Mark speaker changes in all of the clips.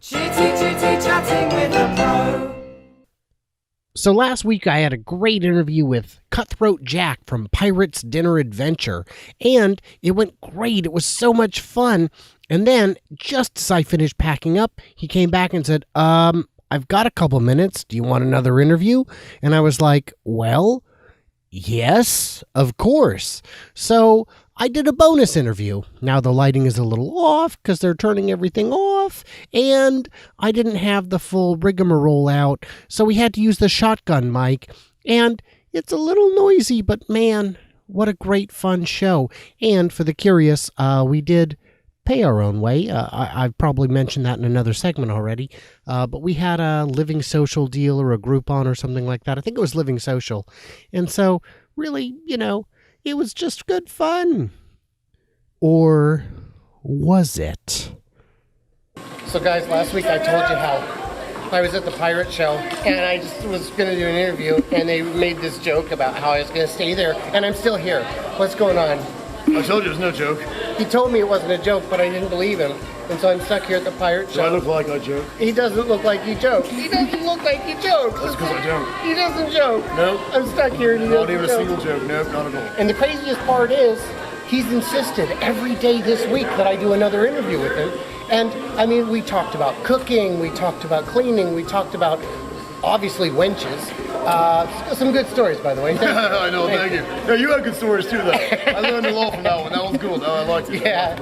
Speaker 1: Chitty chatting with a pro.
Speaker 2: So last week I had a great interview with Cutthroat Jack from Pirate's Dinner Adventure, and it went great. It was so much fun. And then, just as I finished packing up, he came back and said, I've got a couple minutes. Do you want another interview? And I was like, well, yes, of course. So I did a bonus interview. Now the lighting is a little off because they're turning everything off, and I didn't have the full rigmarole out, so we had to use the shotgun mic, and it's a little noisy, but man, what a great fun show. And for the curious, we did pay our own way. I've probably mentioned that in another segment already, but we had a Living Social deal or a Groupon or something like that. I think it was Living Social. And so, really, it was just good fun. Or was it? So guys, last week I told you how I was at the pirate show and I just was going to do an interview and they made this joke about how I was going to stay there, and I'm still here. What's going on?
Speaker 3: I told you it was no joke.
Speaker 2: He told me it wasn't a joke, but I didn't believe him. And so I'm stuck here at the pirate show.
Speaker 3: Do I look like I joke?
Speaker 2: He doesn't look like he jokes. He doesn't look like he jokes.
Speaker 3: That's because I don't.
Speaker 2: He doesn't joke.
Speaker 3: Nope.
Speaker 2: I'm stuck here and he
Speaker 3: Not
Speaker 2: doesn't
Speaker 3: even a
Speaker 2: joke.
Speaker 3: single joke. Nope, not at all.
Speaker 2: And the craziest part is, he's insisted every day this week that I do another interview with him. And, I mean, we talked about cooking, we talked about cleaning, we talked about, obviously, wenches. Some good stories, by the way.
Speaker 3: I know, thank you. Yeah, you had good stories too, though. I learned a lot from that one. That was good. I liked it.
Speaker 2: Yeah.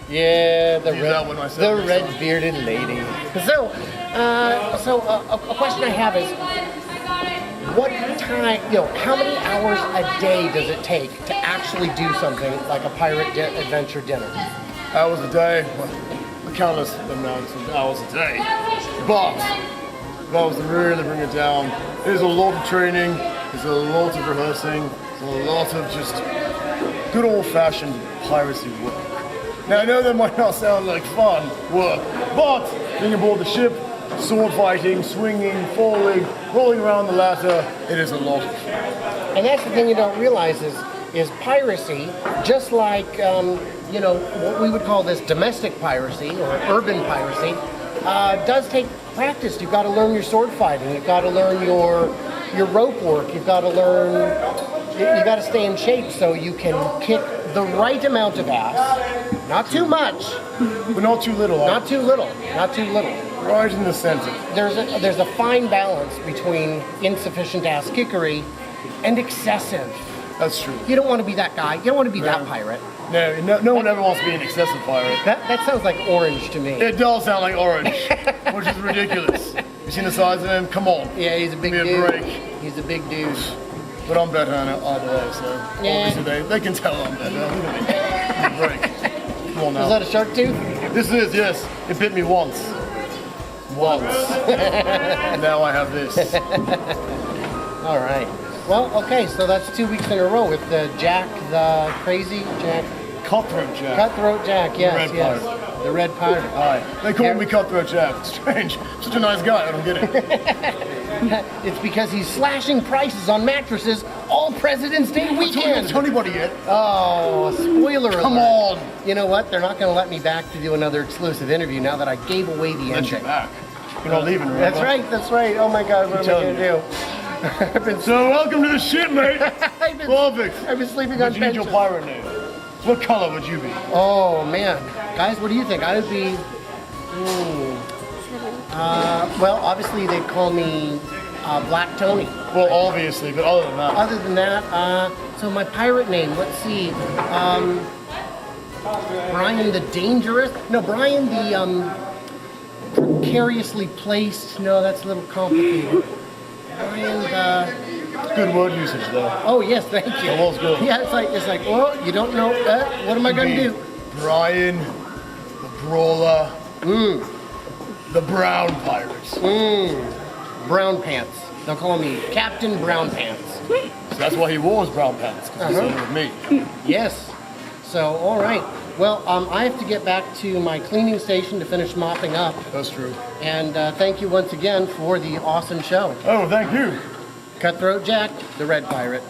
Speaker 2: Yeah, the
Speaker 3: Use that one myself next time.
Speaker 2: red-bearded lady. So, a question I have is, what time, how many hours a day does it take to actually do something like a pirate adventure dinner?
Speaker 3: Hours a day. Well, countless amounts of hours a day. But if I was to really bring it down, there's a lot of training, there's a lot of rehearsing, there's a lot of just good old-fashioned piracy work. Now I know that might not sound like fun work, but being aboard the ship, sword fighting, swinging, falling, rolling around the ladder, it is a lot of fun.
Speaker 2: And that's the thing you don't realize is piracy, just like, what we would call this domestic piracy or urban piracy, does take practice. You've got to learn your sword fighting. You've got to learn your rope work. You've got to you got to stay in shape so you can kick the right amount of ass. Not too much.
Speaker 3: But not too little.
Speaker 2: Not too little. Not too little.
Speaker 3: Right in the center.
Speaker 2: There's a fine balance between insufficient ass kickery and excessive.
Speaker 3: That's true.
Speaker 2: You don't want to be that guy. You don't want to be that pirate.
Speaker 3: No one ever wants to be an excessive pirate.
Speaker 2: That sounds like Orange to me.
Speaker 3: It does sound like Orange, which is ridiculous. You seen the size of him? Come on.
Speaker 2: Yeah, he's a big
Speaker 3: Give me
Speaker 2: dude.
Speaker 3: a break.
Speaker 2: He's a big dude.
Speaker 3: But I'm better than either way, so
Speaker 2: Yeah.
Speaker 3: obviously they can tell I'm better. Look at me. Give me a break. Come on now.
Speaker 2: Is that a shark tooth?
Speaker 3: This is, yes. It bit me once. Once. Now I have this.
Speaker 2: All right. Well, okay, so that's 2 weeks in a row with Jack, the crazy Jack.
Speaker 3: Cutthroat Jack.
Speaker 2: Cutthroat Jack, yes,
Speaker 3: Red
Speaker 2: yes.
Speaker 3: Pirate.
Speaker 2: The Red Pirate.
Speaker 3: Aye. They call me Cutthroat Jack. Strange. Such a nice guy. I don't get it.
Speaker 2: It's because he's slashing prices on mattresses all President's Day
Speaker 3: I haven't
Speaker 2: weekend.
Speaker 3: told anybody yet.
Speaker 2: Oh, spoiler alert.
Speaker 3: Come on.
Speaker 2: You know what? They're not going to let me back to do another exclusive interview now that I gave away the
Speaker 3: Let you
Speaker 2: ending.
Speaker 3: back. You're not leaving, remember?
Speaker 2: That's right. Oh my God, what am I
Speaker 3: telling
Speaker 2: going to do?
Speaker 3: So welcome to the ship, mate.
Speaker 2: I've been,
Speaker 3: Perfect.
Speaker 2: I've been sleeping
Speaker 3: But
Speaker 2: on
Speaker 3: you need your
Speaker 2: benches.
Speaker 3: pirate name. What color would you be?
Speaker 2: Oh man, guys, what do you think? I would be. Well, obviously they'd call me Black Tony.
Speaker 3: Well, obviously, but other than that.
Speaker 2: Other than that, so my pirate name. Let's see. Brian the Dangerous. No, Brian the precariously placed. No, that's a little complicated. Brian the.
Speaker 3: Good word usage, though.
Speaker 2: Oh yes, thank you.
Speaker 3: That was good.
Speaker 2: Yeah, it's like, well, you don't know. What am I gonna do?
Speaker 3: Brian, the Brawler, the Brown Pirates.
Speaker 2: Brown Pants. They'll call me Captain Brown Pants.
Speaker 3: So that's why he wore his brown pants, because he's over with me.
Speaker 2: Yes. So, all right. Well, I have to get back to my cleaning station to finish mopping up.
Speaker 3: That's true.
Speaker 2: And thank you once again for the awesome show.
Speaker 3: Oh, thank you.
Speaker 2: Cutthroat Jack, the Red Pirate.